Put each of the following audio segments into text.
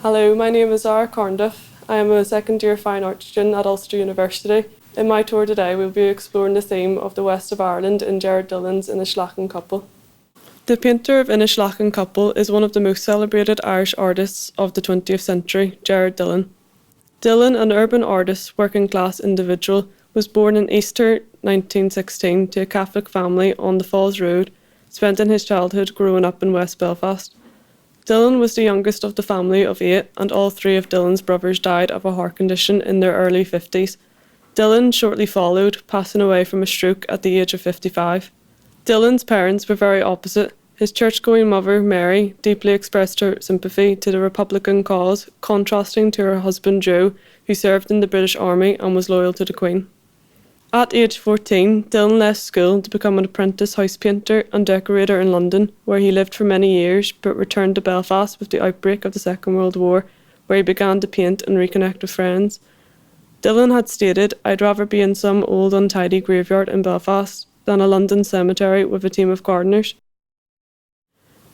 Hello, my name is Zara Carnduff. I am a second year fine arts student at Ulster University. In my tour today, we'll be exploring the theme of the west of Ireland in Gerard Dillon's Innishlacken Couple. The painter of Innishlacken Couple is one of the most celebrated Irish artists of the 20th century, Gerard Dillon. Dillon, an urban artist, working class individual, was born in Easter 1916 to a Catholic family on the Falls Road, spending his childhood growing up in West Belfast. Dillon was the youngest of the family of 8, and all 3 of Dillon's brothers died of a heart condition in their early 50s. Dillon shortly followed, passing away from a stroke at the age of 55. Dillon's parents were very opposite. His church-going mother, Mary, deeply expressed her sympathy to the Republican cause, contrasting to her husband Joe, who served in the British Army and was loyal to the Queen. At age 14, Dillon left school to become an apprentice house painter and decorator in London, where he lived for many years, but returned to Belfast with the outbreak of the Second World War, where he began to paint and reconnect with friends. Dillon had stated, "I'd rather be in some old untidy graveyard in Belfast than a London cemetery with a team of gardeners."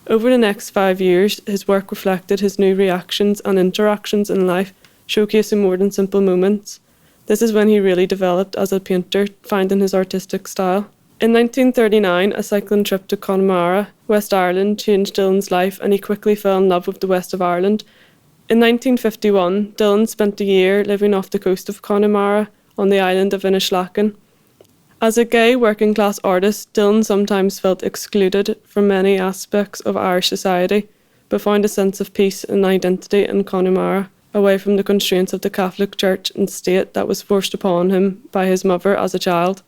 Over the next 5 years, his work reflected his new reactions and interactions in life, showcasing more than simple moments. This is when he really developed as a painter, finding his artistic style. In 1939, a cycling trip to Connemara, West Ireland, changed Dillon's life, and he quickly fell in love with the west of Ireland. In 1951, Dillon spent a year living off the coast of Connemara on the island of Innishlacken. As a gay working-class artist, Dillon sometimes felt excluded from many aspects of Irish society, but found a sense of peace and identity in Connemara, away from the constraints of the Catholic Church and state that was forced upon him by his mother as a child.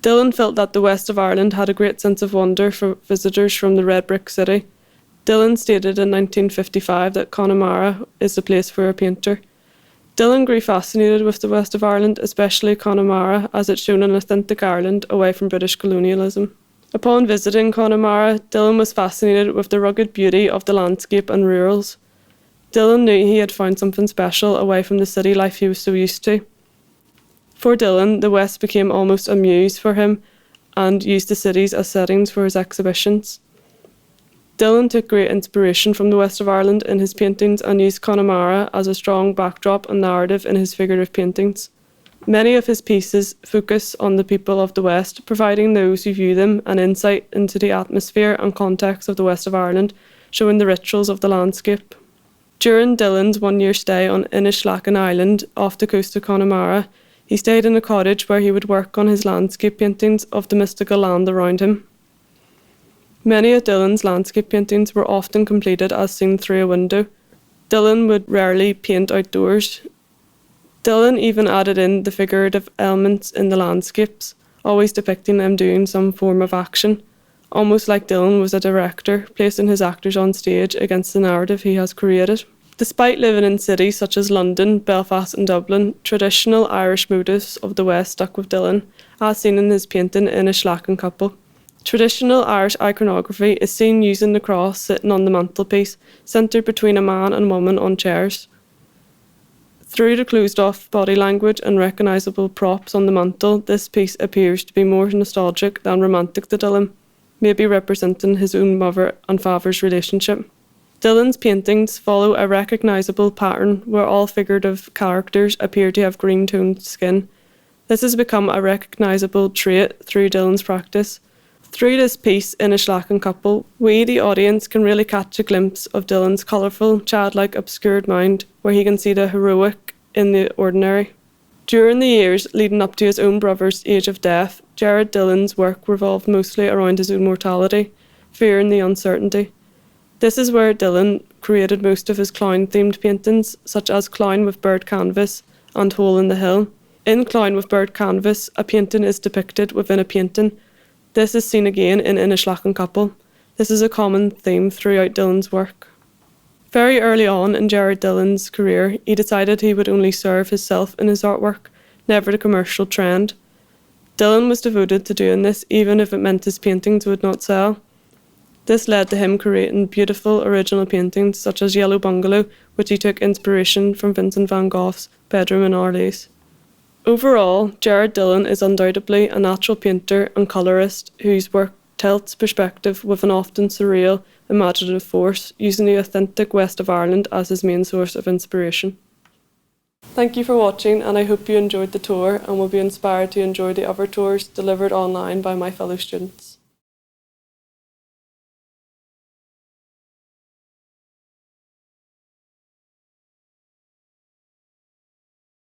Dillon felt that the west of Ireland had a great sense of wonder for visitors from the red brick city. Dillon stated in 1955 that Connemara is the place for a painter. Dillon grew fascinated with the west of Ireland, especially Connemara, as it showed an authentic Ireland away from British colonialism. Upon visiting Connemara, Dillon was fascinated with the rugged beauty of the landscape and rurals. Dillon knew he had found something special away from the city life he was so used to. For Dillon, the West became almost a muse for him and used the cities as settings for his exhibitions. Dillon took great inspiration from the west of Ireland in his paintings and used Connemara as a strong backdrop and narrative in his figurative paintings. Many of his pieces focus on the people of the West, providing those who view them an insight into the atmosphere and context of the west of Ireland, showing the rituals of the landscape. During Dillon's 1-year stay on Innishlacken Island off the coast of Connemara, he stayed in a cottage where he would work on his landscape paintings of the mystical land around him. Many of Dillon's landscape paintings were often completed as seen through a window. Dillon would rarely paint outdoors. Dillon even added in the figurative elements in the landscapes, always depicting them doing some form of action, almost like Dillon was a director, placing his actors on stage against the narrative he has created. Despite living in cities such as London, Belfast and Dublin, traditional Irish motifs of the West stuck with Dillon, as seen in his painting Innishlacken Couple. Traditional Irish iconography is seen using the cross sitting on the mantelpiece, centred between a man and woman on chairs. Through the closed-off body language and recognisable props on the mantel, this piece appears to be more nostalgic than romantic to Dillon, maybe representing his own mother and father's relationship. Dillon's paintings follow a recognisable pattern where all figurative characters appear to have green-toned skin. This has become a recognisable trait through Dillon's practice. Through this piece, Innishlacken Couple, we, the audience, can really catch a glimpse of Dillon's colourful, childlike, obscured mind, where he can see the heroic in the ordinary. During the years leading up to his own brother's age of death, Gerard Dillon's work revolved mostly around his own mortality, fear and the uncertainty. This is where Dillon created most of his clown-themed paintings, such as Clown with Bird Canvas and Hole in the Hill. In Clown with Bird Canvas, a painting is depicted within a painting. This is seen again in Innishlacken Couple. This is a common theme throughout Dillon's work. Very early on in Gerard Dillon's career, he decided he would only serve himself in his artwork, never the commercial trend. Dillon was devoted to doing this, even if it meant his paintings would not sell. This led to him creating beautiful original paintings such as Yellow Bungalow, which he took inspiration from Vincent van Gogh's Bedroom in Arles. Overall, Gerard Dillon is undoubtedly a natural painter and colourist whose work tilts perspective with an often surreal imaginative force, using the authentic West of Ireland as his main source of inspiration. Thank you for watching, and I hope you enjoyed the tour and will be inspired to enjoy the other tours delivered online by my fellow students.